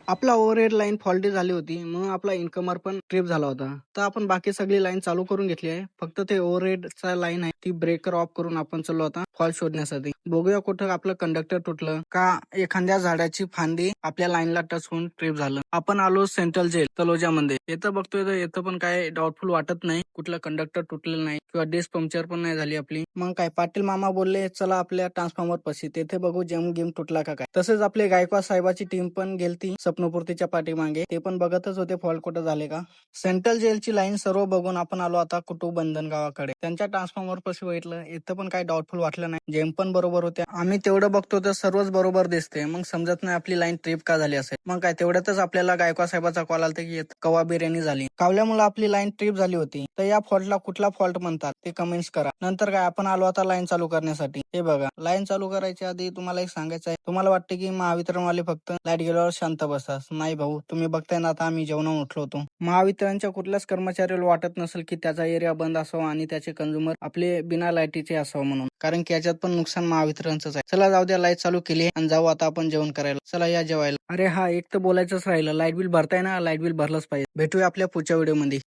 आपला overhead line faulty झाली होती, म्हणून आपला इन्कमर पण ट्रिप झाला होता. तर आपण बाकी सगळी लाईन चालू करून घेतली आहे. फक्त ते ओव्हरहेडचा लाईन आहे ती ब्रेकर ऑफ करून आपण चाललो आता फॉल्ट शोधण्यासाठी. बघूया कुठं आपलं कंडक्टर तुटलं का एखाद्या झाडाची फांदी आपल्या लाईनला टच होऊन ट्रिप झालं. आपण आलो सेंट्रल जेल तलोजामध्ये. इथं बघतोय तर इथं पण काय डाऊटफुल वाटत नाही. कुठलं कंडक्टर तुटलेलं नाही किंवा डिस्क पंक्चर पण नाही झाली आपली. मग काय पाटील मामा बोलले चला आपल्या ट्रान्सफॉर्मर पाशी तेथे बघू जेम गेम तुटला का काय. तसेच आपले गायकवाड साहेबाची टीम पण गेलती स्वप्नपूर्तीच्या पाठीमागे. ते पण बघतच होते फॉल्ट कुठं झाले का. सेंट्रल जेलची लाईन सर्व बघून आपण आलो आता कुटुंब बंधन गावाकडे. त्यांच्या ट्रान्सफॉर्मर पाशी बघितलं इथं पण काय डाऊटफुल वाटलं नाही. जेम पण बरोबर होत्या. आम्ही तेवढं बघतो तर सर्वच बरोबर दिसते. मग समजत नाही आपली लाईन ट्रिप का झाली असेल. मग काय तेवढ्यातच आपल्याला गायकवाड साहेबाचा कॉल आला की कवा बिर्याणी झाली. कावल्यामुळे आपली लाईन ट्रिप झाली होती. तर या फॉल्टला कुठला फॉल्ट म्हणतात ते कमेंट्स करा. नंतर काय आपण आलो आता लाईन चालू करण्यासाठी. हे बघा लाईन चालू करायच्या आधी तुम्हाला एक सांगायचं आहे. तुम्हाला वाटते की महावितरणवाले फक्त लाईट गेल्यावर शांत बसतात. नाही भाऊ, तुम्ही बघताय ना आता आम्ही जेवणावर उठलो होतो. महावितरणच्या कुठल्याच कर्मचाऱ्याला वाटत नसेल की त्याचा एरिया बंद असावा आणि त्याचे कंझ्युमर आपले बिना लाईटीचे असावं म्हणून. कारण की याच्यात पण नुकसान महावितरणच आहे. चला जाऊ द्या, लाईट चालू केली आणि जाऊ आता आपण जेवण करायला. चला या जेवायला. अरे हा एक तर बोलायचंच राहिलं, लाईट बिल भरताय ना, लाईट बिल भरलंच पाहिजे. भेटूया आपल्या पुढच्या व्हिडिओ मध्ये.